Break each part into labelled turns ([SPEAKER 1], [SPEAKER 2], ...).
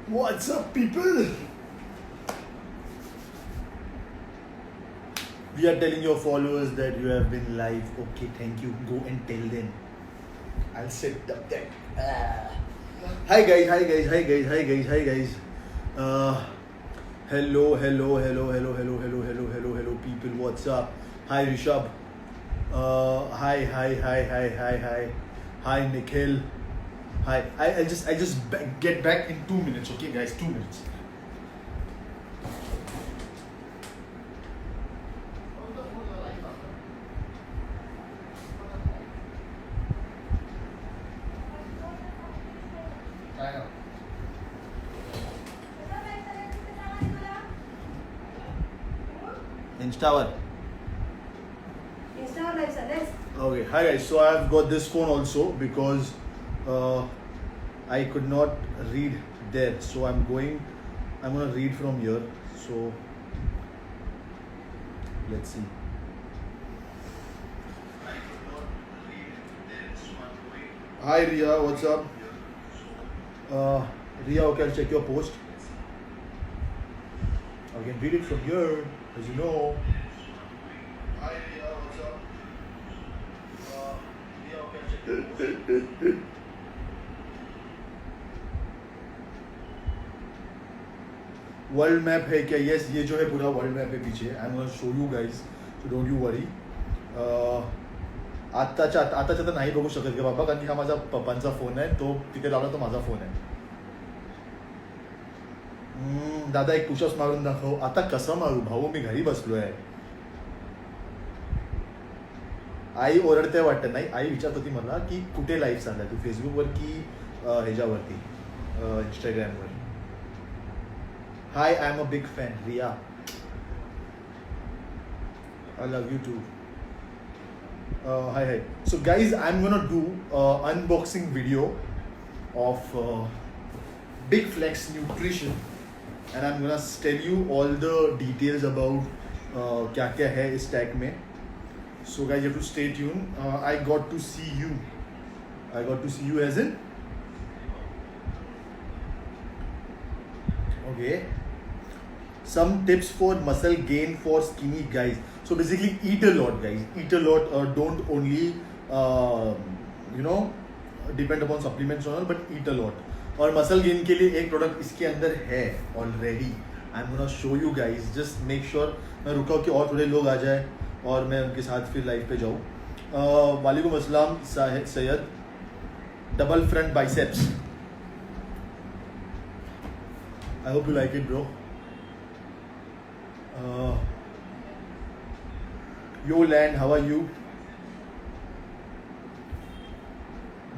[SPEAKER 1] What's up, people? We are telling your followers that you have been live. Okay, thank you. Go and tell them. I'll set up that. Hi guys, hi guys, hi guys, hi guys, hi guys. Hello, people. What's up? Hi, Rishabh. Hi, Nikhil. Hi. I'll just get back in 2 minutes. Okay, guys, 2 minutes. Instaवर. Okay, hi guys. So I've got this phone also because I could not read there. So I'm gonna read from here. So let's see. Hi Ria, what's up? Ria, okay, I'll check your post. I can read it from here, as you know. Hi Ria, what's up? Ria, okay, I'll check your post. World map है क्या? Yes, ये जो है पूरा world map है पीछे. आई am gonna show you guys, so don't you worry. आताच्या तर नाही बघू शकत का बाबा, कारण की हा माझा पप्पांचा फोन आहे. तो तिथे लावला तो माझा फोन आहे. दादा एक पुशअप्स मारून दाखव. आता कसं मारू भाऊ, मी घरी बसलो आहे. आई ओरडते वाटतं. नाही, आई विचारत होती मला की कुठे लाईव्ह चाललाय तू, फेसबुकवर की ह्याच्यावरती इंस्टाग्रामवर. Hi, I'm a big fan, Ria. I love you too. Hi. So guys, I'm gonna do unboxing video of Big Flex Nutrition, and I'm gonna tell you all the details about क्या क्या है इस tag में. So guys, you have to stay tuned. I got to see you as in. Okay. Some tips for muscle gain for skinny guys. So basically, eat a lot, guys. Eat a lot. Don't only depend upon supplements or all, but eat a lot. और muscle gain के लिए एक product इसके अंदर है already. I'm gonna show you guys. Just make sure मैं रुका कि और थोड़े लोग आ जाए और मैं उनके साथ फिर लाइव पे जाऊँ. वालेकुम अस्सलाम Syed. Double front biceps. I hope you like it, bro. Yo Land, how are you?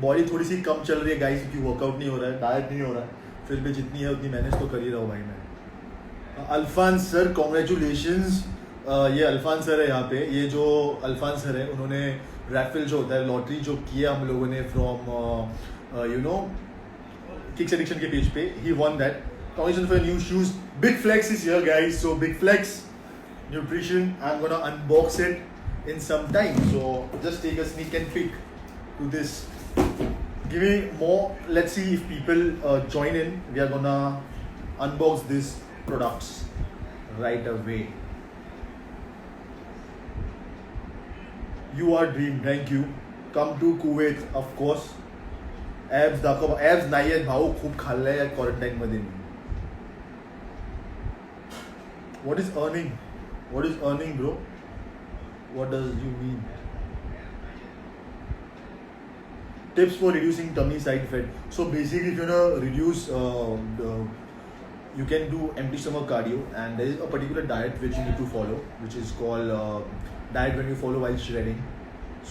[SPEAKER 1] Body थोड़ी सी कम चल रही है गाइस, क्योंकि वर्कआउट नहीं हो रहा है, डाइट नहीं हो रहा है. फिर भी जितनी है उतनी मैनेज तो कर ही रहा हूँ भाई मैं. Alphan sir, congratulations. ये अल्फान सर है यहाँ पे. ये जो अल्फान सर है, उन्होंने रैफल जो होता है, लॉटरी जो किया हम लोगों ने फ्रॉम किक्स एडिक्शन के पेज पे, he won that. Congratulations for new shoes. Big Flex is here, guys. So Big Flex Nutrition, I'm gonna unbox it in some time. So just take a sneak and peek to this. Give me more. Let's see if people join in. We are gonna unbox these products right away. You are dream. Thank you. Come to Kuwait, of course. Abs दाखव. Abs नाही आहेत भाऊ, खूप खाल्लंय या quarantine मध्ये. What is earning? What is earning, bro? What does you mean? Tips for reducing tummy side fat. So basically, if you wanna reduce, you can do empty stomach cardio, and there is a particular diet which you need to follow, which is called diet when you follow while shredding.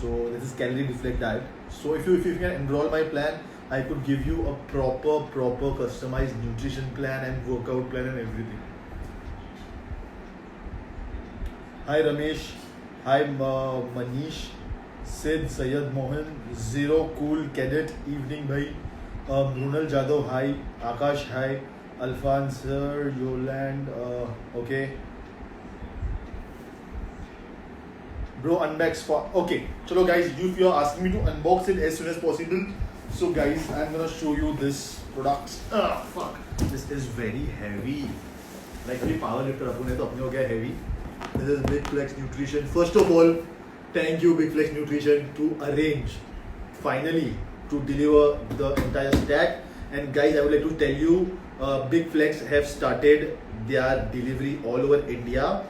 [SPEAKER 1] So this is calorie deflect diet. So if you can enroll my plan, I could give you a proper customized nutrition plan and workout plan and everything. Hi Ramesh, hi Manish, Sid, Syed Mohan, Zero Cool Cadet, evening bhai. Brunel Jadhav, hi. Akash, hi. Alphonse, sir, Yoland, okay. Bro, unbox for, okay. Chalo guys, if you are asking me to unbox it as soon as possible, So guys, I'm gonna show you this product. Fuck. This is very heavy. Like अभी power lifter अपन है तो अपने हो गया heavy. This is Big Flex Nutrition. First of all, thank you Big Flex Nutrition to arrange finally to deliver the entire stack. And guys, I would like to tell you, Big Flex have started their delivery all over India.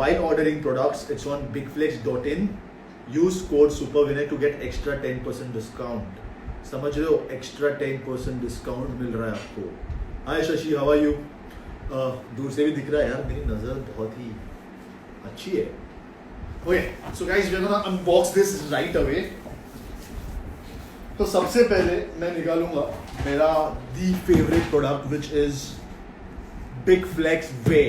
[SPEAKER 1] While ordering products, it's on bigflex.in. Use code SUPERWINNER to get extra 10% discount. समझ रहे हो, extra 10% discount मिल रहा है आपको. हाय Shashi, how are you? दूर से भी दिख रहा है यार, मेरी नज़र बहुत ही अच्छी है. Okay, so guys we are gonna unbox this right away. तो सबसे पहले मैं निकालूंगा मेरा the favourite product which is Big Flex whey.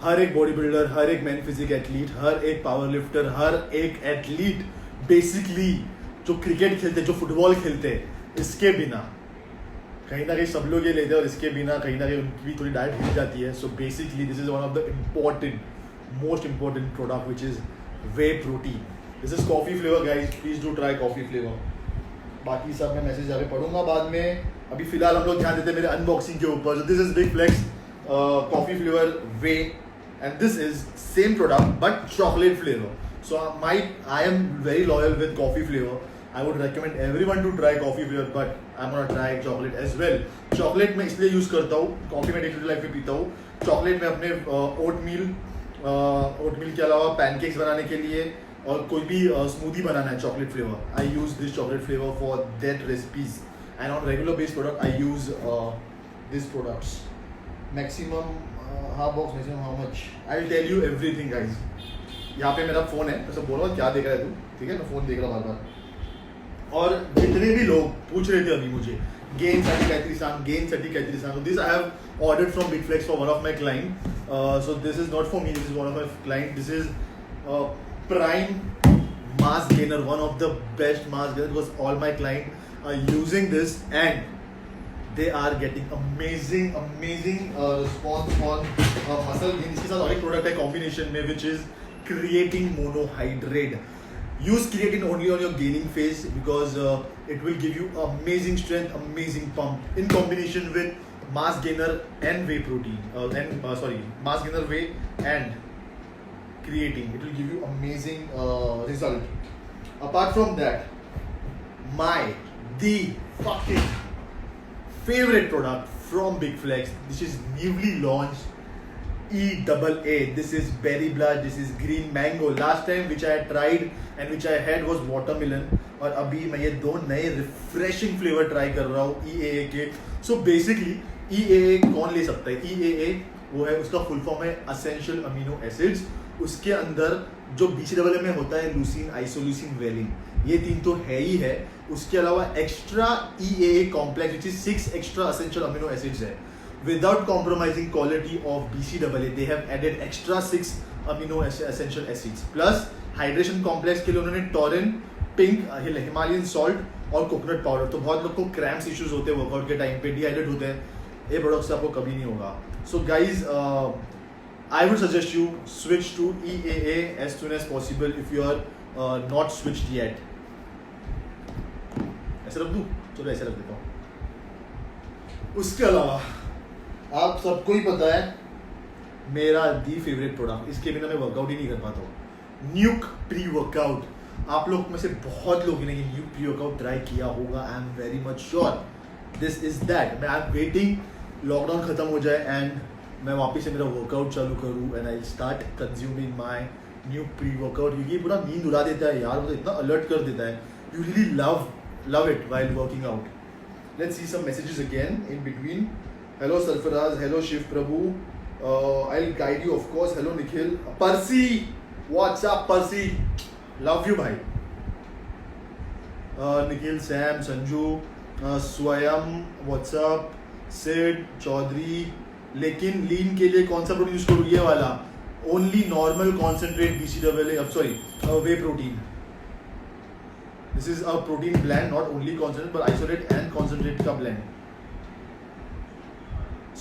[SPEAKER 1] हर एक बॉडी बिल्डर, हर एक मैन फिजिक एथलीट, हर एक पावर लिफ्टर, हर एक एथलीट बेसिकली जो क्रिकेट खेलते, जो फुटबॉल खेलते, इसके बिना कहीं ना कहीं सब लोग ये लेते हैं और इसके बिना कहीं ना कहीं उनकी थोड़ी डाइट हिल जाती है. So basically this is one of the most important product which is way protein. This is coffee flavour guys, please do try coffee flavour. बाकी सब मैं मैसेज आगे पढ़ूंगा बाद में. अभी फिलहाल हम लोग ध्यान देते हैं मेरे अनबॉक्सिंग के ऊपर. So this is Big Flex coffee flavour whey and this is same product but chocolate flavor. So I am very loyal with coffee flavor. I would recommend everyone to try coffee flavor, but I'm gonna try chocolate as well. Chocolate मैं इसलिए use करता हूँ, coffee में day to day life में पीता हूँ. Chocolate में अपने ओटमील के अलावा पैनकेक्स बनाने के लिए और कोई भी स्मूदी बनाना है chocolate flavour, I use this chocolate flavour for that recipes. And on regular based product I use this products. Maximum half box maximum how much I will tell you everything guys. यहाँ पे मेरा phone है, मैं सब बोल रहा हूँ क्या देख रहा है तू, ठीक है, मैं फ़ोन देख रहा हूँ बार बार. और जितने भी लोग पूछ रहे थे अभी मुझे गेन साठी काहीतरी सांग, गेन साठी काहीतरी सांग, this I have ordered from Big Flex for one of my client. So this is not for me, this is one of my client. This is prime mass gainer, one of the best mass gainer, because all my clients are using this and they are getting amazing response on muscle gain. इसके साथ और एक product है combination में which is creatine monohydrate. Use creatine only on your gaining phase because it will give you amazing strength, amazing pump in combination with mass gainer and whey protein mass gainer whey and creatine. It will give you amazing result. Apart from that, the fucking favorite product from Big Flex, this is newly launched EAA. This is berry blush, this is green mango. Last time which I had tried and which I had was watermelon, और अभी मैं ये दो नए refreshing flavour try कर रहा हूँ EAA के. सो बेसिकली EAA कौन ले सकता है? EAA वो है, उसका फुल फॉर्म है एसेंशियल अमीनो एसिड्स. उसके अंदर जो BCAA में होता है लूसीन, आइसोल्यूसिन, वेलिन, ये तीन तो है ही है. उसके अलावा extra EAA complex which is 6 extra essential amino acids है. Without compromising quality of BCAA, they have added extra 6 amino essential acids. Plus hydration complex के लिए उन्होंने टॉरिन, पिंक, हिमालयन सॉल्ट और कोकोनट पाउडर. तो बहुत लोग को क्रैम्प्स इश्यूज होते हैं वर्कआउट के टाइम पे, डिहाइड्रेट होते हैं. ये प्रोडक्ट से आपको कभी नहीं होगा. So guys, I would suggest you switch to EAA as soon as possible if you are not switched yet. ऐसे रख दूँ? चलो ऐसे रख देता हूँ. उसके अलावा आप सबको ही पता है मेरा दी फेवरेट प्रोडक्ट, इसके बिना मैं वर्कआउट ही नहीं कर पाता हूँ, न्यूक प्री वर्कआउट. आप लोग में से बहुत लोगों ने न्यूक प्री वर्कआउट ट्राई किया होगा. I am very much sure this is that. मैं आई एम वेटिंग लॉकडाउन खत्म हो जाए एंड मैं वापस से मेरा वर्कआउट चालू करूँ and I start consuming my न्यूक pre workout. क्योंकि पूरा नींद उड़ा देता है यार, मतलब इतना अलर्ट कर देता है. You really love it while working out. Let's see some messages again in between. Hello Sarfaraz, hello Shiv Prabhu, I'll guide you of course. Hello Nikhil, Percy, what's up Percy, love you bhai. Nikhil, Sam, Sanju, Swayam, what's up, Sid, Chaudhary. लेकिन लीन के लिए कौन सा protein use करूँ? ये वाला, only normal concentrate BCAA, way protein. This is a protein blend, not only concentrate but isolate and concentrate का blend.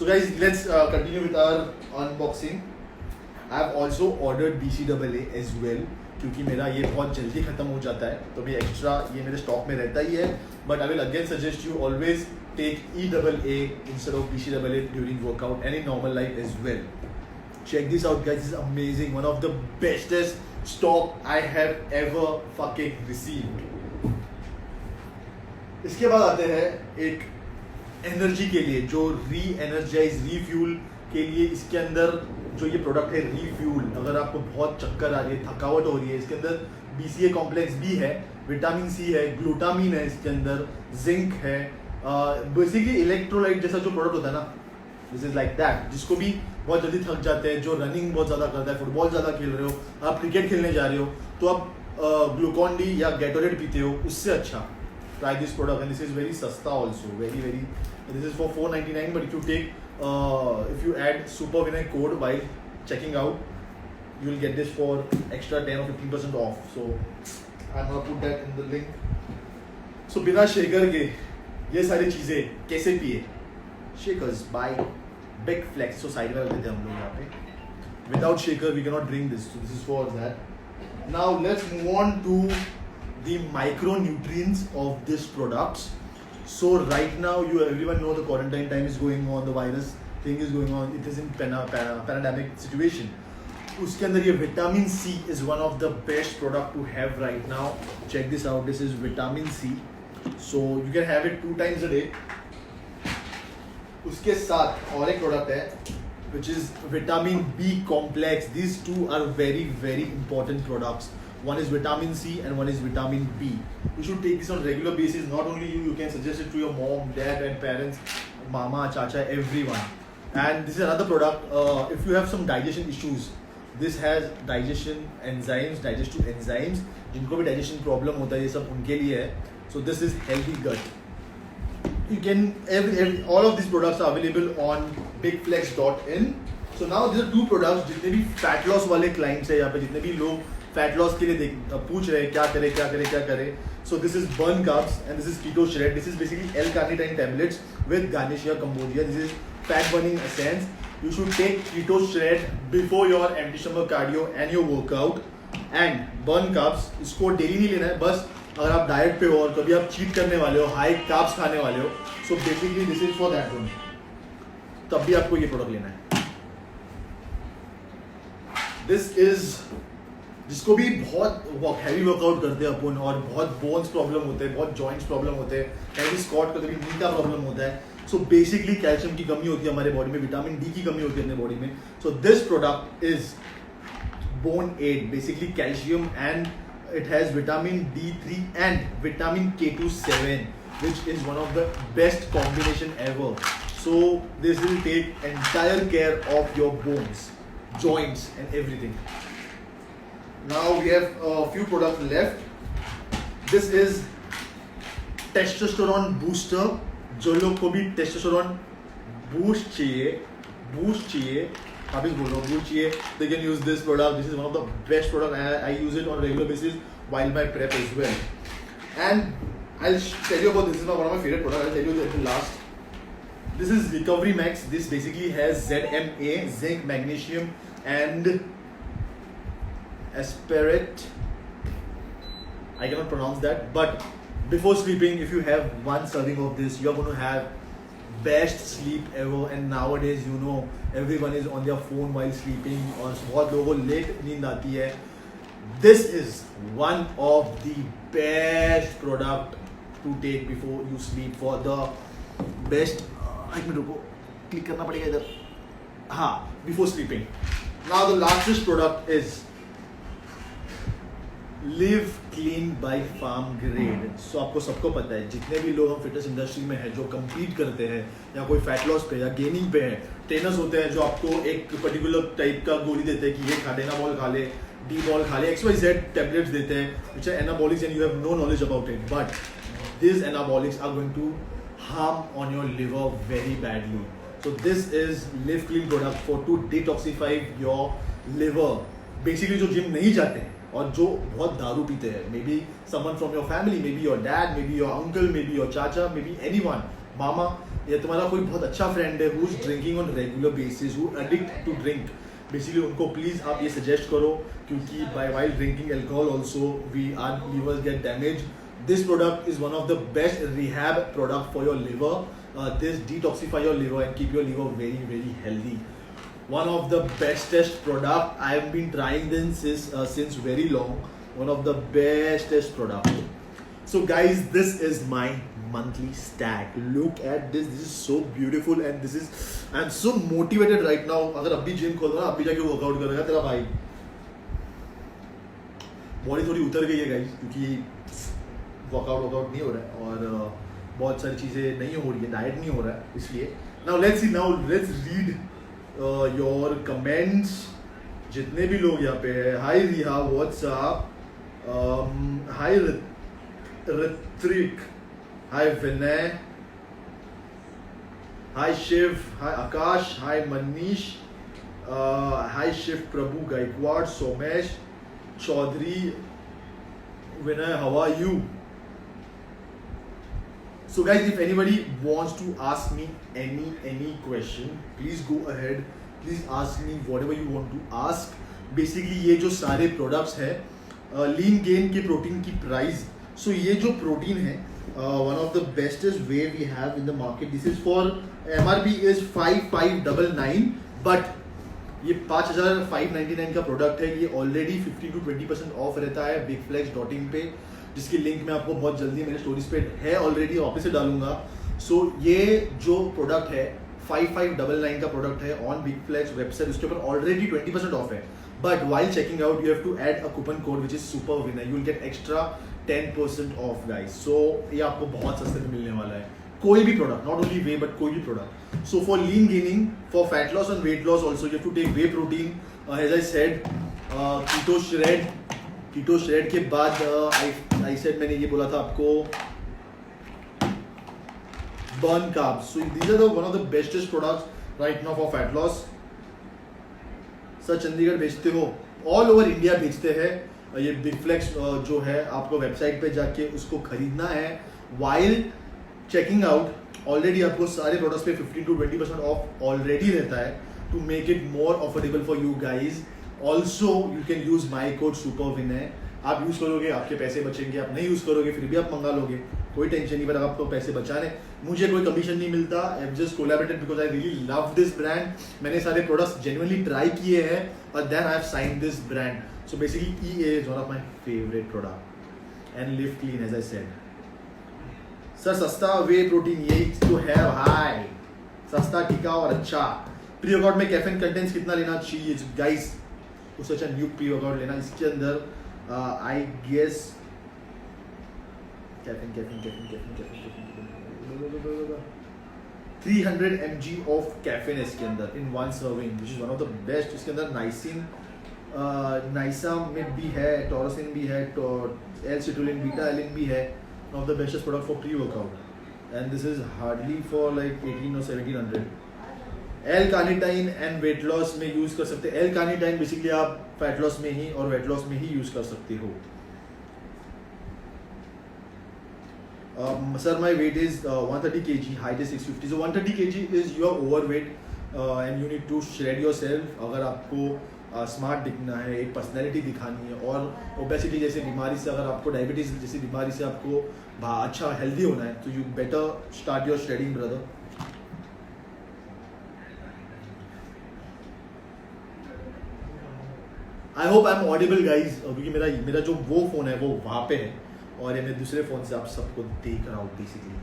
[SPEAKER 1] So guys, let's continue with our unboxing. I have also ordered BCAA as well. क्योंकि मेरा ये बहुत जल्दी ख़त्म हो जाता है, तो मैं एक्स्ट्रा ये मेरे स्टॉक में रहता ही है. But I will again suggest you always take EAA instead of BCAA during workout and in normal life as well. Check this out guys, this is amazing, one of the bestest stock I have ever fucking received. इसके बाद आते हैं एक energy के लिए, जो री-एनर्जाइज refuel के लिए. इसके अंदर जो ये प्रोडक्ट है रीफ्यूल, अगर आपको बहुत चक्कर आ रही है, थकावट हो रही है, इसके अंदर BCA कॉम्प्लेक्स भी है, विटामिन C है, ग्लूटामिन है, इसके अंदर जिंक है. बेसिकली इलेक्ट्रोलाइट जैसा जो प्रोडक्ट होता है ना, दिस इज लाइक दैट. जिसको भी बहुत जल्दी थक जाते हैं, जो रनिंग बहुत ज़्यादा करता है, फुटबॉल ज़्यादा खेल रहे हो, आप क्रिकेट खेलने जा रहे हो, तो आप ग्लूकॉन डी या गैटोरेट पीते हो, उससे अच्छा try this product. And this is very सस्ता also, very very. This is for 499, but if you take if you add Super Vinay code while checking out, you will get this for extra 10 or 15% off. So I'm gonna put that in the link. So बिना shaker के ये सारी चीज़ें कैसे पिए? Shakers by Big Flex. So side में रख देते हैं हम लोग यहाँ पे. Without shaker we cannot drink this. So this is for that. Now let's move on to the micronutrients of this products. So right now everyone know the quarantine time is going on, the virus thing is going on, it is in pandemic situation. उसके अंदर ये vitamin C is one of the best product to have right now. Check this out, this is vitamin C. So you can have it 2 times a day. उसके साथ और एक product है which is vitamin B complex. These two are very very important products. One is vitamin C and one is vitamin B. You should take this on regular basis. Not only you, you can suggest it to your mom, dad and parents, mama, chacha, everyone. And this is another product. If you have some digestion issues, this has digestion enzymes, digestive enzymes. जिनको भी digestion problem होता है, ये सब उनके लिए है. So this is healthy gut. You can all of these products are available on bigflex.in. So now these are 2 products. जितने भी fat loss वाले clients है यहाँ पे, जितने भी लोग फैट लॉस के लिए पूछ रहे हैं क्या करे. So this is Burn Carbs and this is Keto Shred. This is basically L-carnitine tablets with garcinia cambogia. This is fat burning essence. You should take Keto Shred before your empty stomach cardio and your workout. And Burn Carbs इसको daily नहीं लेना है, बस अगर आप diet पे हो और कभी आप चीट करने वाले हो, हाई कार्ब्स खाने वाले हो, so basically this is for that one. तब भी आपको ये प्रोडक्ट लेना है. दिस इज जिसको भी बहुत हैवी वर्कआउट करते हैं अपन, और बहुत बोन्स प्रॉब्लम होते हैं, बहुत जॉइंट्स प्रॉब्लम होते हैं, हैवी स्क्वाट करते भी नी का प्रॉब्लम होता है. सो बेसिकली कैल्शियम की कमी होती है हमारे बॉडी में, विटामिन डी की कमी होती है अपने बॉडी में. So this product is bone aid, basically calcium, and it has vitamin D3 and vitamin K27, which is one of the best combination ever. So this will take entire care of your bones, joints and everything. Now we have a few products left. This is testosterone booster. जो लोग को भी testosterone boost चाहिए, आप इस बोल रहा हूँ बूस्ट चाहिए, they can use this product. This is one of the best product. I use it on a regular basis while my prep as well. And I'll tell you about this. This is one of my favorite products. I'll tell you that last. This is Recovery Max. This basically has ZMA, zinc, magnesium, and aspartate. I cannot pronounce that, but before sleeping, if you have 1 serving of this, you're going to have best sleep ever. And nowadays, you know, everyone is on their phone while sleeping, और बहुत लोगों को late नींद आती है. This is one of the best product to take before you sleep for the best. एक minute रुको, click करना पड़ेगा इधर. हाँ, before sleeping. Now the lastest product is live clean by farm grade. So आपको सबको पता है, जितने भी लोग हम फिटनेस इंडस्ट्री में हैं, जो कम्पीट करते हैं या कोई फैट लॉस पे या गेनिंग पे है, ट्रेनर्स होते हैं जो आपको एक पर्टिकुलर टाइप का गोली देते हैं कि ये खा, एनाबॉल खा ले, डी बॉल खा ले, XYZ टैबलेट्स देते हैं which are anabolics and you have no knowledge about it, but these anabolics are going to harm on your liver very badly. So this is live clean product for to detoxify your liver. Basically जो gym नहीं जाते हैं और जो बहुत दारू पीते हैं, may be someone from your family, may be your dad, may be your uncle, may be your चाचा, मे बी एनीवन, मामा, या तुम्हारा कोई बहुत अच्छा फ्रेंड है who is drinking on regular basis, who addict to drink, basically उनको please आप ये सजेस्ट करो, क्योंकि by while drinking alcohol also we are livers get damage. This product is one of the best rehab product for your liver. This detoxify your liver and keep your liver very very healthy. One of the bestest product. I have been trying this since very long. One of the bestest product. So guys, this is my monthly stack. Look at this. This is so beautiful and this is. I am so motivated right now. अगर अभी gym खोल रहा अभी जाके workout करेगा तेरा भाई. Body थोड़ी उतर गई है गाइस, क्योंकि वर्कआउट नहीं हो रहा है और बहुत सारी चीज़ें नहीं हो रही है, डाइट नहीं हो रहा है, इसलिए. Now let's read your comments. जितने भी लोग यहाँ पे हैं. Hi Riha, what's up. Hi Ritvik, hi Vinay, hi Shiv, hi Akash, hi Manish, hi Shiv Prabhu Gaikwad, Somesh Chaudhary, Vinay, how are you? So guys, if anybody wants to ask me any question, please go ahead. Please ask me whatever you want to ask. Basically ये जो सारे products है लीन gain के protein की price. So ये जो protein है one of the bestest way we have in the market. This is for MRP is 5599, but ये 5599 का प्रोडक्ट है. ये ऑलरेडी 15 to 20% ऑफ रहता है bigflex.in पे, जिसकी लिंक मैं आपको बहुत जल्दी मेरे स्टोरीज पे है ऑलरेडी, वापस से डालूंगा. सो ये जो प्रोडक्ट है 5599 का प्रोडक्ट है ऑन बिगफ्लेक्स वेबसाइट, उसके ऊपर ऑलरेडी 20% ऑफ है. But while checking out you have to add a coupon code which is super winner. You will get extra 10% off guys. So ये आपको बहुत सस्ते में मिलने वाला है. कोई भी product, not only whey but कोई भी product. So for lean gaining, for fat loss and weight loss also you have to take whey protein. As I said keto shred के बाद आई सेड मैंने ये बोला था आपको burn carbs. So these are the one of the bestest products right now for fat loss. Sir Chandigarh भेजते हो? All over India भेजते हैं. ये बिगफ्लेक्स जो है आपको वेबसाइट पे जाके उसको खरीदना है. वाइल चेकिंग आउट ऑलरेडी आपको सारे प्रोडक्ट्स पे 15 to 20% ऑफ ऑलरेडी रहता है to make it more affordable for you guys. Also you can use my code super Vinay. आप यूज करोगे आपके पैसे बचेंगे, आप नहीं यूज करोगे फिर भी आप मंगा लोगे, कोई टेंशन नहीं. पर आपको पैसे बचाने, मुझे कोई कमीशन नहीं मिलता. I have just collaborated because I really love this brand. मैंने सारे प्रोडक्ट्स जेन्युइनली ट्राई किए हैं और then I have signed this brand. So basically EA is one of my favourite product and live clean as I said. Sir सस्ता whey protein यही तो है भाई, सस्ता टिकाऊ और अच्छा. प्री वर्कआउट में कैफीन कंटेंट्स कितना लेना चाहिए गाइस? उससे अच्छा न्यू प्री वर्कआउट लेना. इसके अंदर I guess caffeine 300 mg of caffeine है इसके अंदर in one serving, which is one of the best. इसके अंदर नाइसिन, नाइसामिड भी है, टोरोसिन भी है, एल-सिटोलिन, बीटा एलिन भी है. One of the bestest product for pre workout and this is hardly for like 18 or 1700. L carnitine and weight loss में use कर सकते हैं. एल कार्निटाइन बेसिकली आप फैट लॉस में ही और वेट लॉस में ही यूज कर सकते हो. Sir my weight is 130 kg, height is 650. So 130 kg is your overweight and you need to shred yourself. अगर आपको स्मार्ट दिखना है, एक पर्सनैलिटी दिखानी है और ओबेसिटी जैसे बीमारी से, अगर आपको डायबिटीज जैसी बीमारी से आपको अच्छा हेल्दी होना है, तो you better start your shredding brother. I hope I am audible guys, क्योंकि मेरा जो वो फोन है वो वहां पे है और ये मैं दूसरे फोन से आप सबको देख रहा हूँ basically.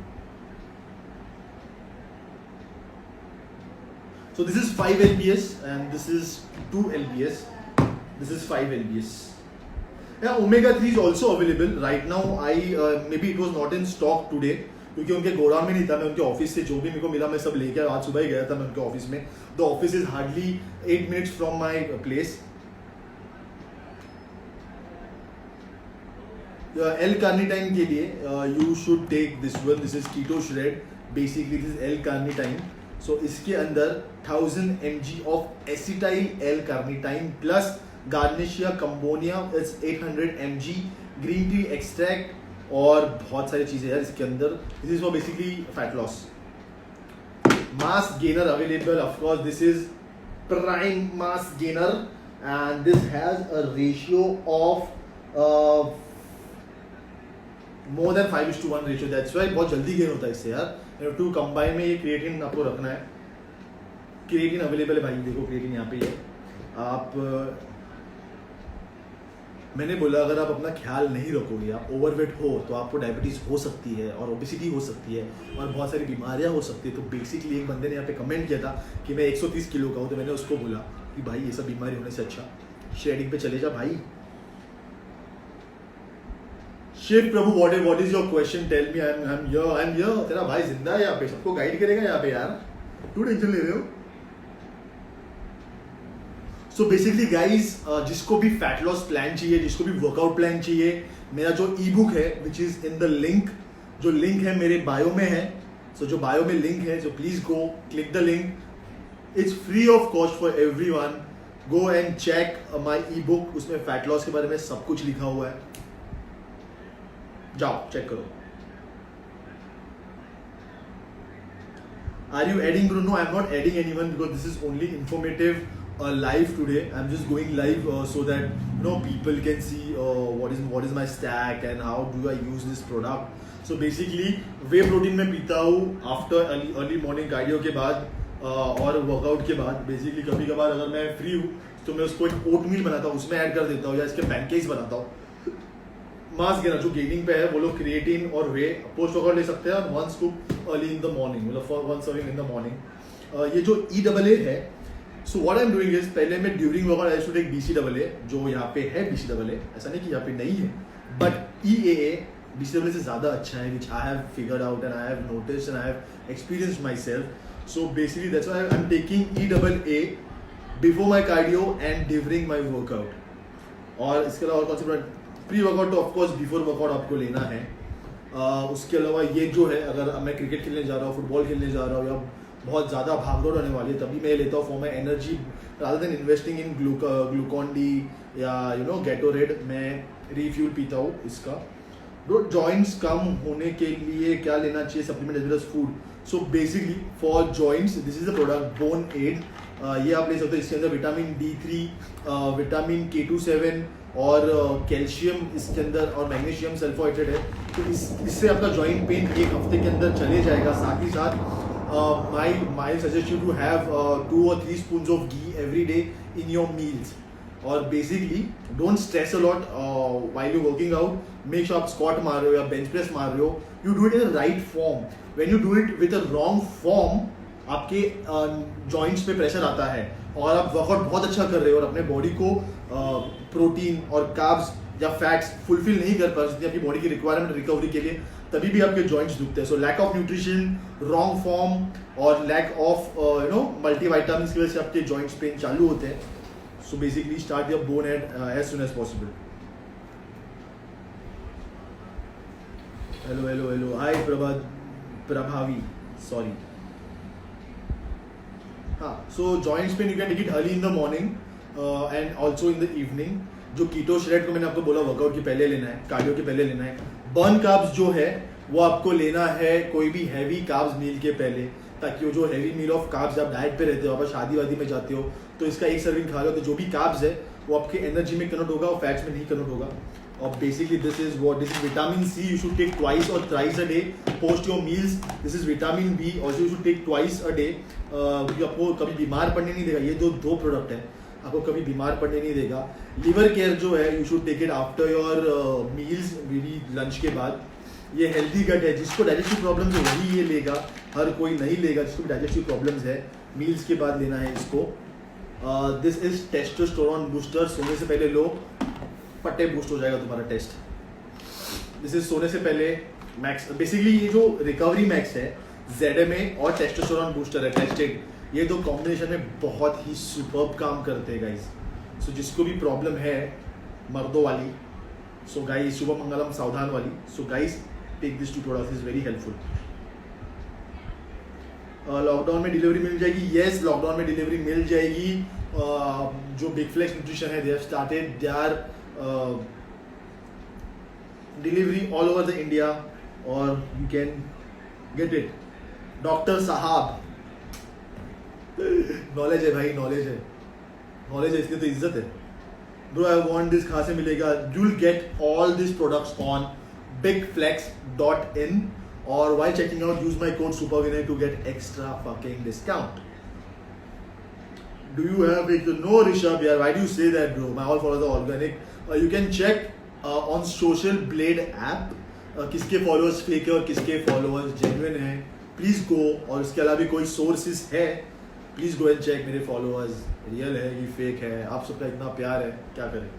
[SPEAKER 1] So this is 5 lbs and this is 2 lbs. This is 5 lbs. Omega 3 is also available right now. I may be it was not in stock today, क्योंकि उनके गोडाउन में नहीं था. मैं उनके ऑफिस से जो भी मेरे को मिला मैं सब लेके आज सुबह ही गया था मैं उनके ऑफिस में. The office is hardly 8 minutes from my place. L-carnitine के लिए you should take this one. This is keto shred. Basically this is L-carnitine. So इसके अंदर 1000 mg of acetyl L-carnitine plus Garnecia cambonia is 800 mg green tea extract और बहुत सारी चीजें हैं इसके अंदर. This is for basically fat loss. Mass gainer available. Of course this is prime mass gainer, and this has a ratio of more than 5:1 ratio. That's why बहुत जल्दी gain होता है इससे यार. टू कंबाइन में ये क्रिएटिन आपको रखना है. क्रिएटिन अवेलेबल है भाई, देखो क्रिएटिन यहाँ पे है. आप मैंने बोला अगर आप अपना ख्याल नहीं रखोगे, आप ओवरवेट हो तो आपको डायबिटीज़ हो सकती है और ओबेसिटी हो सकती है और बहुत सारी बीमारियां हो सकती है. तो बेसिकली एक बंदे ने यहाँ पे कमेंट किया था कि मैं 130 किलो का हूँ, तो मैंने उसको बोला कि भाई ये सब बीमारी होने से अच्छा शेडिंग पे चले जा भाई. Shiv Prabhu what is your question, tell me. I am here. तेरा भाई जिंदा है यहाँ पे, सबको गाइड करेगा यहाँ पे यार. तू टेंशन ले रहे हो. सो बेसिकली गाइज, जिसको भी फैट लॉस प्लान चाहिए, जिसको भी वर्कआउट प्लान चाहिए, मेरा जो ई बुक है which is in the link, जो लिंक है मेरे बायो में है. सो जो बायो में लिंक है, so please go click the link. It's free of cost for everyone. Go and check my e book. उसमें फैट लॉस के बारे में सब कुछ लिखा हुआ है. जाओ चेक करो. Are you adding Bruno? I'm not adding anyone because this is only informative live today. I'm just going live so that people can see what is my stack and how do I use this product. So basically whey protein मैं पीता हूँ after early morning cardio के बाद और workout के बाद. Basically कभी कभार अगर मैं फ्री हूँ तो मैं उसको एक ओट मील बनाता हूँ, उसमें ऐड कर देता हूँ, या इसके पैनकेक्स बनाता हूँ. मास गेनर जो गेनिंग पे है वो लोग क्रिएटिन और वे पोस्ट वर्कआउट ले सकते हैं. 1 scoop early in the morning, मतलब for 1 serving in the morning. ये जो EAA है, so what I am doing is, पहले मैं during workout I should take BCAA, जो यहाँ पे है BCAA, ऐसा नहीं कि यहाँ पे नहीं है, बट EAA BCAA से ज़्यादा अच्छा है, which I have figured out and I have noticed and I have experienced myself. So basically that's why I am taking EAA before my cardio and during my workout. और इसके अलावा और कौन सी प्री वर्कआउट तो of course before workout आपको लेना है. उसके अलावा ये जो है, अगर मैं क्रिकेट खेलने जा रहा हूँ, फुटबॉल खेलने जा रहा हूँ, या बहुत ज़्यादा भागदौड़ होने वाली है, तभी मैं लेता हूँ for my energy rather than investing in Glucon D या गेटोरेड. मैं रिफ्यूल पीता हूँ इसका. जॉइंट्स कम होने के लिए क्या लेना चाहिए supplement as well as food. So basically for joints this is the product bone aid. ये आप ले सकते हो. इसके अंदर विटामिन D3, विटामिन K27 और कैल्शियम इसके अंदर और मैग्नीशियम सल्फोनेटेड है. तो इससे आपका जॉइंट पेन एक हफ्ते के अंदर चले जाएगा. साथ ही साथ my suggest you to have 2 or 3 spoons of ghee every day in your meals. और basically don't stress a lot while you working out. Make sure आप स्क्वाट मार रहे हो या बेंच प्रेस मार रहे हो, you do it in the right form. When you do it with a wrong form, आपके जॉइंट्स पे प्रेशर आता है और आप वर्कआउट बहुत अच्छा कर रहे हो और अपने बॉडी को प्रोटीन और कार्ब्स या फैट्स फुलफिल नहीं कर पा रहे जितनी आपकी बॉडी की रिक्वायरमेंट रिकवरी के लिए, तभी भी आपके जॉइंट्स दुखते हैं. So lack of nutrition, wrong form और लैक ऑफ मल्टीविटामिन्स की वजह से आपके जॉइंट्स पेन चालू होते हैं. So basically start your bone as soon as possible. Hello hi Prabhavi, sorry. हाँ, so joints pain you can take it early in the morning and also in the evening. जो keto shred को मैंने आपको बोला workout के पहले लेना है, कार्डियो के पहले लेना है. बर्न कार्ब्स जो है वो आपको लेना है कोई भी हैवी कार्ब्स मील के पहले, ताकि वो जो हैवी मील ऑफ कार्ब्स आप डाइट पे रहते हो, आप शादी वादी में जाते हो तो इसका एक सर्विंग खा लो, तो जो भी कार्ब्स है वो आपके एनर्जी में कन्वर्ट होगा और फैट्स में नहीं कन्वर्ट होगा. और basically this is vitamin C you should take twice और thrice a day post your meals. This is vitamin B also you should take twice a day. आपको कभी बीमार पड़ने नहीं देगा. ये दो प्रोडक्ट है, आपको कभी बीमार पड़ने नहीं देगा. लीवर केयर जो है you should take it after your meals, मेरी लंच के बाद. ये हेल्दी गट है, जिसको डाइजेस्टिव प्रॉब्लम्स है वही ये लेगा, हर कोई नहीं लेगा. जिसको भी डाइजेस्टिव प्रॉब्लम्स है मील्स के बाद लेना है इसको. This is testosterone booster. सोने से पहले लो, पट्टे बूस्ट हो जाएगा तुम्हारा टेस्ट. दिस इज सोने से पहले मैक्स. बेसिकली ये जो रिकवरी मैक्स है ZMA और टेस्टोस्टेरोन बूस्टर है टेस्टेड, ये दो कॉम्बिनेशन में बहुत ही सुपर्ब काम करते हैं गाइज. सो जिसको भी प्रॉब्लम है मर्दों वाली, सो गाइज शुभ मंगलम सावधान वाली, so guys take this 2 products, is very helpful. Lockdown में डिलीवरी मिल जाएगी. येस, लॉकडाउन में डिलीवरी मिल जाएगी. जो बिग फ्लेक्स न्यूट्रिशन है, they have started their delivery all over the India और you can get it. Doctor साहब, नॉलेज है भाई, नॉलेज है, नॉलेज है, इसलिए तो इज्जत है। ब्रो आई वांट दिस, कहाँ से मिलेगा? You will get all this products on bigflex.in और while checking out use my code SUPERWINNER to get extra fucking discount. Do you have it? No Rishabh yaar, why do you say that bro? My all followers are organic. You can check on Social Blade app किसके followers fake है और किसके followers genuine है. Please go, और इसके अलावा भी कोई sources है, please go and check मेरे followers real है कि fake है. आप सबका इतना प्यार है, क्या करें.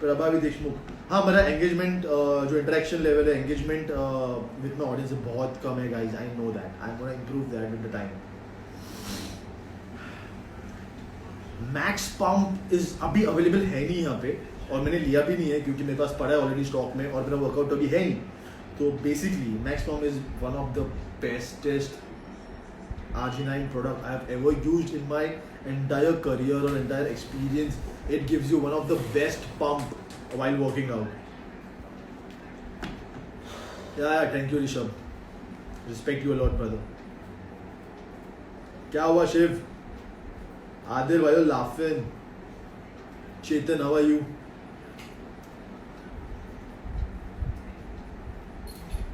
[SPEAKER 1] प्रभावी देशमुख, हाँ मेरा एंगेजमेंट जो इंटरेक्शन लेवल है, एंगेजमेंट विद माय ऑडियंस बहुत कम है guys, I know that, I am gonna improve that with the time. Max pump is अभी अवेलेबल है नहीं यहाँ पे, और मैंने लिया भी नहीं है क्योंकि मेरे पास पड़ा है ऑलरेडी स्टॉक में, और मेरा वर्कआउट अभी है नहीं. तो basically max pump is one of the bestest arginine product I have ever used in my entire career or entire experience. It gives you one of the best pump while working out. Yeah, thank you Rishabh. Respect you a lot brother. क्या हुआ Shiv? Adil why you laughing? Chetan how are you?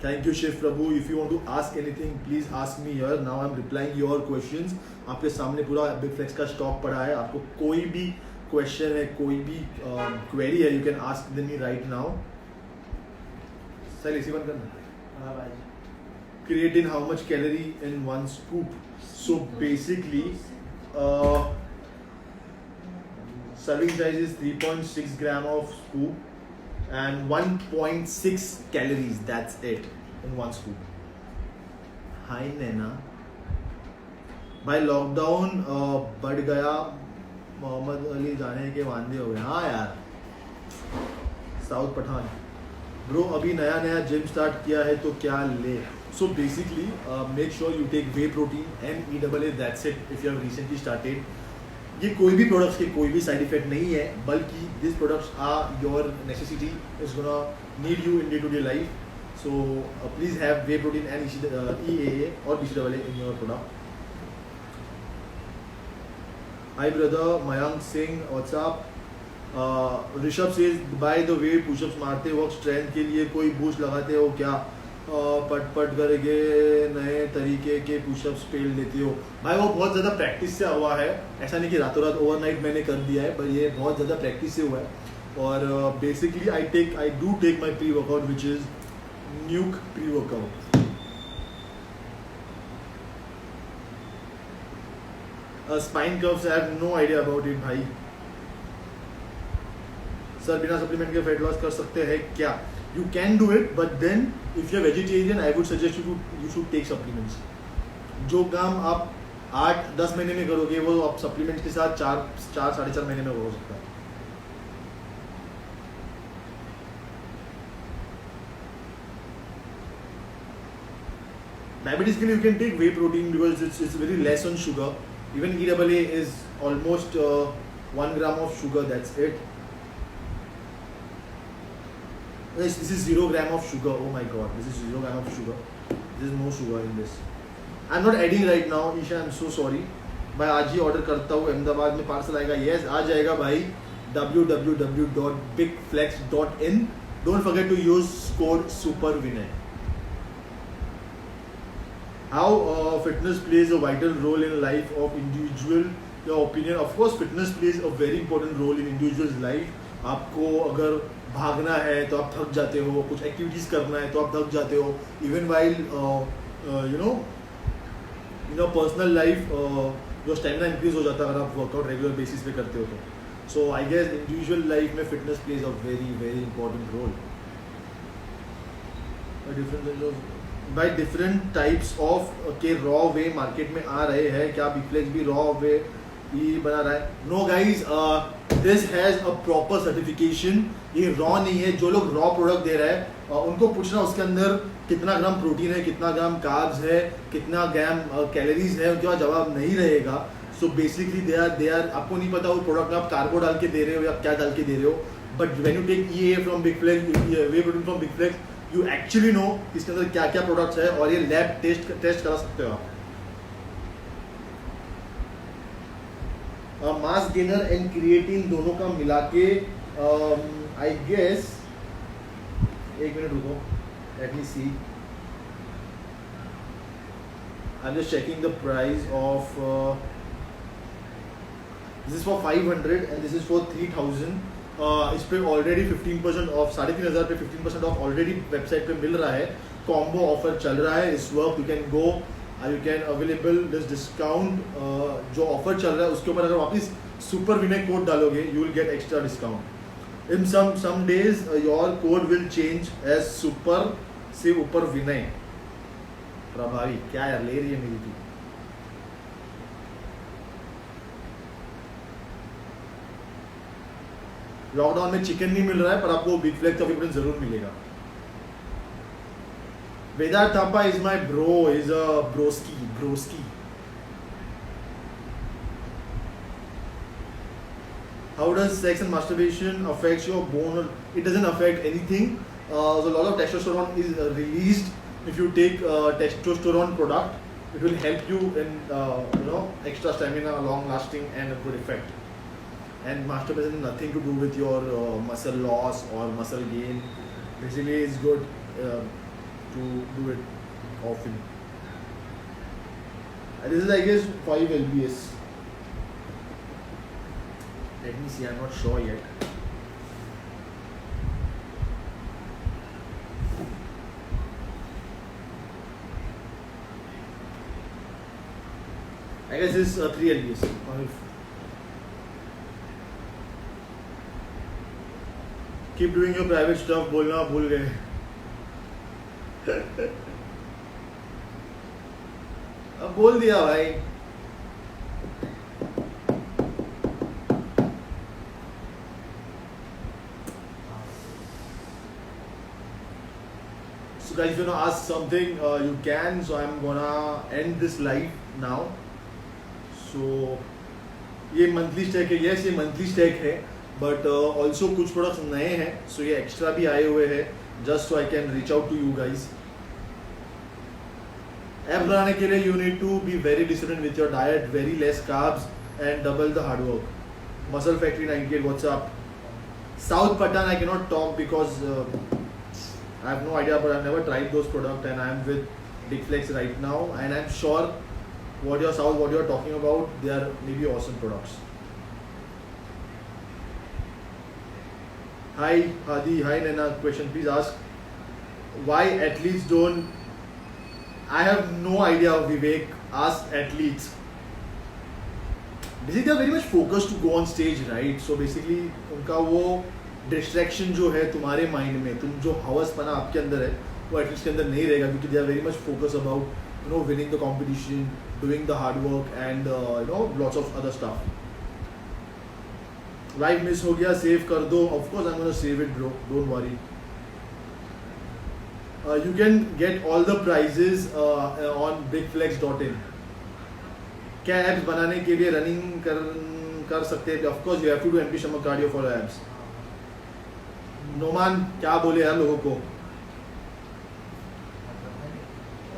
[SPEAKER 1] Thank you Shiv Prabhu. If you want to ask anything, please ask me here. Now I'm replying your questions. आपके सामने पूरा big Flex का stock पड़ा है. आपको कोई भी क्वेश्चन है, कोई भी क्वेरी है, you can ask me right now. Sir इसी बंद करना. हाँ भाई. Creatine, how much calorie in one scoop? So basically, serving size is 3.6 gram of scoop. And 1.6 calories, that's it in one scoop. Hi Nena. भाई lockdown बढ़ गया, मोहम्मद अली जाने के वांदे हो गए. हाँ यार, साउथ पठान ब्रो अभी नया नया जिम स्टार्ट किया है तो क्या ले? So basically make sure you take whey protein MEAA, that's it if you have recently started. ये कोई भी प्रोडक्ट्स के कोई भी साइड इफेक्ट नहीं है, बल्कि this products are your necessity, is gonna need you in day to day life. So please have whey protein and EAA और BCAA in your product. Hi brother Mayank Singh, what's up. Rishabh says by the way pushups मारते वक्त strength के लिए कोई boost लगाते हो क्या? पट करके नए तरीके के पुशअप्स पेल लेते हो? भाई वो बहुत ज़्यादा प्रैक्टिस से हुआ है, ऐसा नहीं कि रातों रात ओवरनाइट मैंने कर दिया है, पर ये बहुत ज़्यादा प्रैक्टिस से हुआ है. और basically I do take my pre workout which is Nuke pre workout. Spine curves I have no idea about it भाई. सर बिना सप्लीमेंट के वेट लॉस कर सकते हैं क्या? You can do it, but then if you're vegetarian, I would suggest you should take supplements. जो काम आप 8-10 महीने में करोगे, वो आप सप्लीमेंट्स के साथ 4-4.5 महीने में हो सकता है. Diabetes के लिए you can take whey protein because it's very less on sugar. Even EAA is almost 1 gram of sugar. That's it. This is 0 gram of sugar. Oh my god, this is 0 gram of sugar. There is no sugar in this. I'm not adding right now, Isha. I'm so sorry. मैं आज ही order करता हूँ. अहमदाबाद में parcel आएगा. Yes, आ जाएगा भाई. www.bigflex.in. Don't forget to use code SUPERWINNER. How fitness plays a vital role in life of individual. Your opinion? Of course, fitness plays a very important role in individual's life. आपको अगर भागना है तो आप थक जाते हो, कुछ एक्टिविटीज़ करना है तो आप थक जाते हो. इवन वाइल पर्सनल लाइफ जो स्टेमिना इंक्रीज हो जाता है अगर आप वर्कआउट रेगुलर बेसिस पे करते हो तो. So I guess individual life में fitness plays a very very important role. By different types of के रॉ वे मार्केट में आ रहे हैं, क्या बिगफ्लेक्स भी रॉ वे ही बना रहा है? No guys, this has a proper certification. ये रॉ नहीं है. जो लोग रॉ प्रोडक्ट दे रहे हैं उनको पूछना उसके अंदर कितना ग्राम प्रोटीन है, कितना ग्राम कार्ब्स है, कितना ग्राम कैलोरीज है, उनके पास जवाब नहीं रहेगा. सो बेसिकली दे आर आपको नहीं पता वो प्रोडक्ट में आप कार्बो डाल के दे रहे हो या क्या डाल के दे रहे हो. But when you take EAA from Big Flex, whey protein from Big Flex, you actually know इसके अंदर क्या क्या प्रोडक्ट्स है और ये लैब टेस्ट करा सकते हो आप. मास गेनर एंड क्रिएटिन दोनों का मिला के आई गेस, एक मिनट रुको, let me see, I am just checking the price of, this is for 500 and this is for 3000. इस पे ऑलरेडी 15% ऑफ, 3500 पे 15% ऑफ ऑलरेडी वेबसाइट पे मिल रहा है. कॉम्बो ऑफर चल रहा है इस वक्त. You can go, you can available this discount. जो ऑफर चल रहा है उसके ऊपर अगर वापस सुपर विनय कोड डालोगे you will get extra discount. In some days your code will change as super से ऊपर विनय. प्रभावी क्या यार ले रही है मेरी थी. लॉकडाउन में चिकन नहीं मिल रहा है पर आपको बिग फ्लेक्स का विपणन जरूर मिलेगा. Vedant Thapa is my bro, is a broski. How does sex and masturbation affect your bone? It doesn't affect anything. So a lot of testosterone is released if you take testosterone product. It will help you in extra stamina, long lasting and a good effect. And masturbation has nothing to do with your muscle loss or muscle gain. Basically it's good to do it often. And this is I guess 5 lbs. Let me see, I'm not sure yet. I guess this is 3 lbs. Keep doing your private stuff. बोलना भूल गए. अब बोल दिया भाई. So guys, if you want to ask something, you can. So I'm gonna end this live now. So ये monthly stack है. Yes, ये मंथली स्टैक है. बट ऑल्सो कुछ प्रोडक्ट्स नए हैं. सो ये एक्स्ट्रा भी आए हुए हैं just so I can reach out to you guys. App बनाने के लिए you need to be very discipline with your diet, very less carbs and double the hard work. Muscle factory 98 what's up. South Pathan I can not talk because I have no idea, but I've never tried those products and I'm with Big Flex right now and I'm sure what you're talking about, they are maybe awesome products. Hi Hadi, hi Nana, question please ask why athletes don't. I have no idea, Vivek, ask athletes. Basically they are very much focused to go on stage, right? So basically उनका वो distraction जो है तुम्हारे mind में, तुम जो हवस पना आपके अंदर है वो एटलीस्ट के अंदर नहीं रहेगा क्योंकि they are very much focus about winning the competition, doing the hard work and lots of other stuff. Live miss हो गया, सेव कर दो. Of course I am gonna save it bro, don't worry. You can get all the prizes on bigflex.in. क्या apps बनाने के लिए running कर सकते हैं? Of course you have to do MP Sharma cardio for abs. Noman क्या बोले यार लोगों को.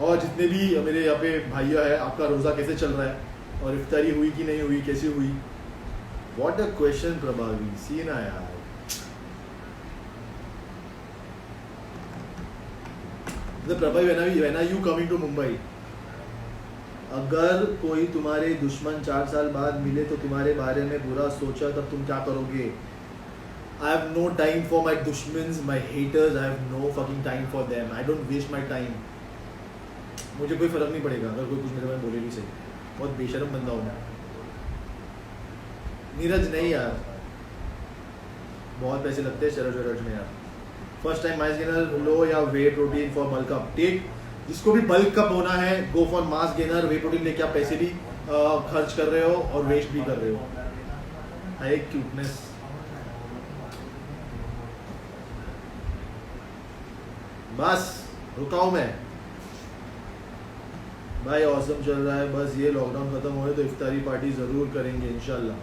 [SPEAKER 1] और जितने भी मेरे यहाँ पे भाइयों है, आपका रोज़ा कैसे चल रहा है और इफ्तारी हुई कि नहीं हुई, कैसी हुई? व्हाट अ क्वेश्चन प्रभावी, सी ना यार. प्रभावी when are you coming to Mumbai? अगर कोई तुम्हारे दुश्मन 4 साल बाद मिले तो तुम्हारे बारे में बुरा सोचा तब तुम क्या करोगे? I have no time for my दुश्मन्स, my haters. I have no fucking time for them. I don't waste my time. मुझे कोई फर्क नहीं पड़ेगा अगर कोई कुछ मेरे बारे में बोले भी सही. बहुत बेशर्म बंदा हूँ मैं. नीरज नहीं यार, बहुत पैसे लगते हैं चरच में यार. फर्स्ट टाइम मास गेनर लो या whey protein for bulk up. Take, जिसको भी बल्क अप होना है go for mass gainer. Whey protein लेके आप पैसे भी खर्च कर रहे हो और वेस्ट भी कर रहे हो. है क्यूटनेस. बस रुका हूँ मैं भाई. औसम चल रहा है. बस ये लॉकडाउन खत्म हो तो इफ्तारी पार्टी ज़रूर करेंगे इंशाल्लाह.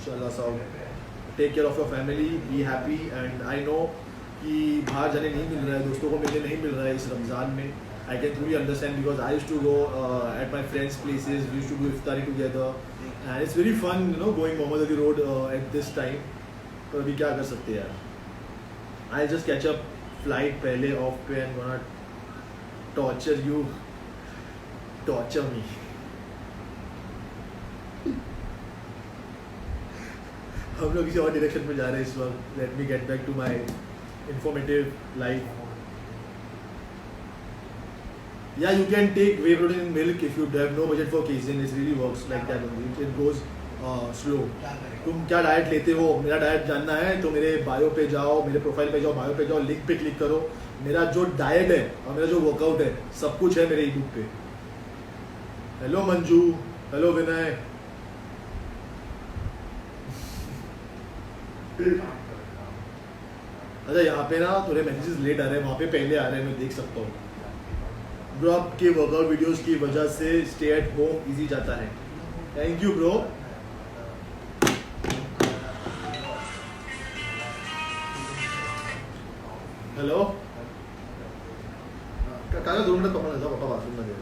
[SPEAKER 1] साहब, take care of your family, be happy. And I know कि बाहर जाने नहीं मिल रहा है, दोस्तों को मिलने नहीं मिल रहा है इस रमज़ान में. I can truly understand because I used to go at my friends' places. We used to do iftari together, and it's very fun, you know, going Mohammad Ali Road at this time. पर अभी क्या कर सकते हैं यार? I'll just catch up flight पहले off पे and gonna torture you, torture me. हम लोग किसी और डायरेक्शन में जा रहे हैं इस वक्त. Let me get back to my informative life. Yeah, you can take whey protein milk if you have no budget for casein. It really works like that only. It goes slow. तुम क्या diet लेते हो? मेरा diet जानना है तो मेरे bio पे जाओ, मेरे प्रोफाइल पे जाओ, बायो पे जाओ, लिंक पे क्लिक करो. मेरा जो डाइट है और मेरा जो वर्कआउट है सब कुछ है मेरे ई बुक पे. हेलो मंजू, हेलो विनय. अच्छा यहाँ पे ना थोड़े मैसेजेस लेट आ रहे हैं, वहाँ पे पहले आ रहे हैं, मैं देख सकता हूँ. ब्रो आपके वर्कआउट वीडियोस की वजह से स्टे एट होम इजी जाता है. Thank you bro. हेलो काका 2 मिनट पकड़ लेता, पापा बाथरूम में गए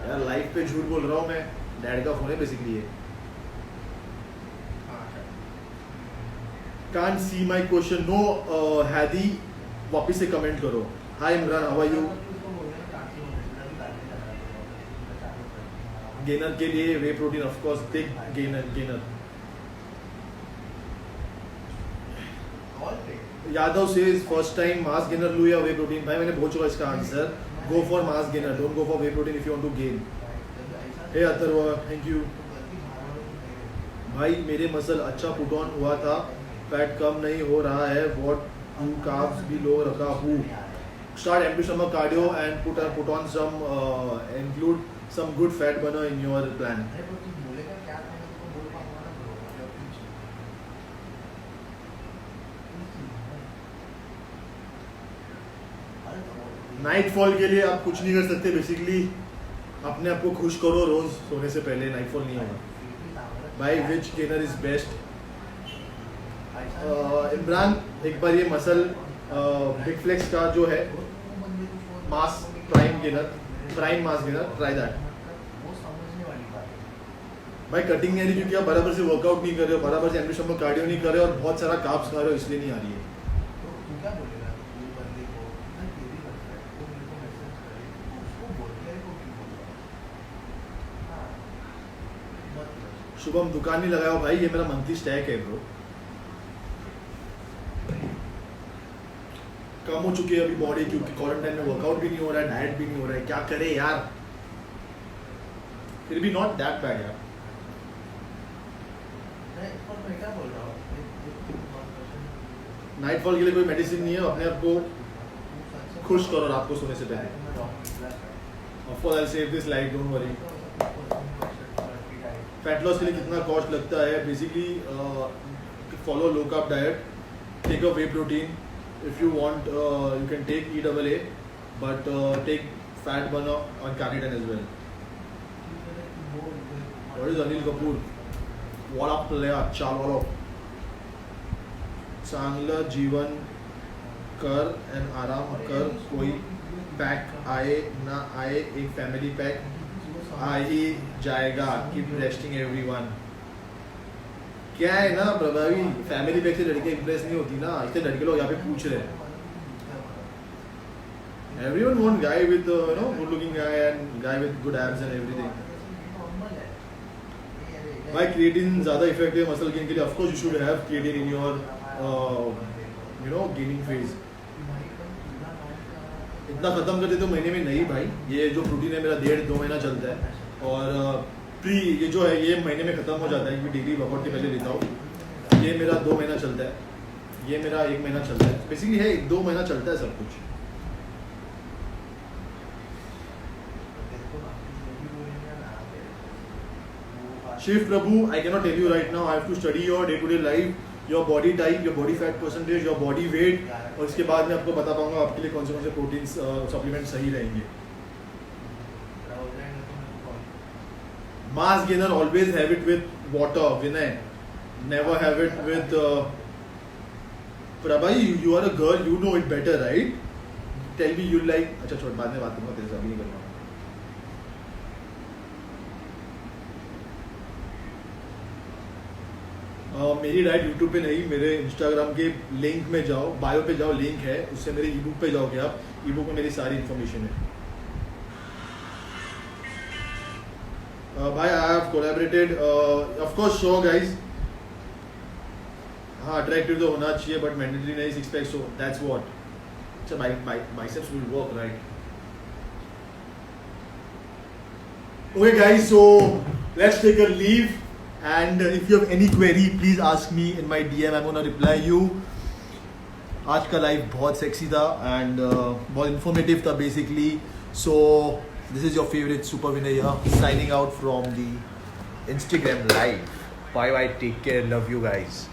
[SPEAKER 1] यार. लाइव पे झूठ बोल रहा हूँ मैं. डैड का फोन है बेसिकली ये. Can't see my question. No हैदी वापिस से कमेंट करो. Hi Imran, how are you? Gainer के लिए whey protein of course take gainer. Yadav से फर्स्ट टाइम मास गेनर लू या वे प्रोटीन? भाई मैंने बोल चुका इसका answer. Go for mass gainer, don't go for whey protein if you want to gain. Hey Atharva, thank you. भाई मेरे मसल अच्छा पुट ऑन हुआ था, फैट कम नहीं हो रहा है. व्हाट टू कार्ब्स भी लो रखा हूँ. Start empty stomach cardio and put on some include some good fat burner in your plan. Nightfall के लिए आप कुछ नहीं कर सकते. बेसिकली अपने आप को खुश करो रोज सोने से पहले. नाइटफॉल नहीं होगा. Buy which gainer is best? Imran एक बार ये मसल बिग फ्लेक्स का जो है mass prime mass gainer, try that. भाई कटिंग नहीं आ रही क्योंकि आप बराबर से वर्कआउट नहीं कर रहे हो, बराबर से एम्प्टी स्टमक कार्डियो नहीं कर रहे हो और बहुत सारा कार्ब्स खा रहे हो, इसलिए नहीं आ रही है. शुभम दुकान नहीं लगाया भाई, ये मेरा मंथली स्टैक है ब्रो. कम हो चुकी है अभी बॉडी क्योंकि क्वारंटाइन में वर्कआउट भी नहीं हो रहा है, डाइट भी नहीं हो रहा है. क्या करे यार? फिर भी नॉट दैट बैड यार. नाइटफॉल के लिए कोई मेडिसिन नहीं है. अपने आप को खुश करो रात को सोने से पहले. Of course I save this life, don't worry. Fat loss के लिए कितना कॉस्ट लगता है? Basically follow low carb diet, take a whey protein. If you want, you can take EAA, but take fat burner on carnitine as well. What is Anil Kapoor? What up player? चालो चांगला जीवन कर and आराम कर. कोई pack आए ना आए, एक फैमिली पैक आ ही जाएगा. Keep resting everyone. क्या है ना प्रभावी, फैमिली पैक से लड़के इंप्रेस नहीं होती ना, इससे लड़के लोग यहाँ पे पूछ रहे हैं. Everyone want guy with good looking guy and guy with good abs and everything. Why creatine ज़्यादा effective muscle gain के लिए? Of course you should have creatine in your gaining phase. इतना खत्म कर देते हो महीने में नहीं भाई. ये जो प्रोटीन है मेरा 1.5-2 महीना चलता है और ये जो है ये महीने में ख़त्म हो जाता है क्योंकि डेली वर्कआउट के पहले लेता हूँ. ये मेरा 2 महीना चलता है, ये मेरा 1 महीना चलता है. बेसिकली है 2 महीना चलता है सब कुछ. शिव प्रभु, I cannot tell you right now. I have to study your day-to-day life, your body type, your body fat percentage, your body weight, और इसके बाद मैं आपको बता पाऊंगा आपके लिए कौन से प्रोटीन सप्लीमेंट सही रहेंगे. Mass gainer always have it with water, Vinay. Never have it with Prabha, you are a girl, you know it better, right? Tell me you like. अच्छा छोड़, बाद में बात करूँगा तेरे से, अभी नहीं करूँगा. मेरी डाइट यूट्यूब पे नहीं, मेरे इंस्टाग्राम के लिंक में जाओ, बायो पे जाओ, लिंक है, उससे मेरे ई बुक पे जाओगे आप. ई बुक में मेरी सारी इन्फॉर्मेशन है. भाई I have collaborated, of course show guys. हाँ अट्रैक्टिव तो होना चाहिए बट मैंडेटरी नहीं, six pack. So that's what. अच्छा biceps will work right. Okay guys, so let's take a leave. And if you have any query, please ask me in my DM. I'm gonna reply you. आज का live बहुत sexy था and बहुत informative था basically. So this is your favorite Super Vinay here, signing out from the Instagram live. Bye bye. Take care. Love you guys.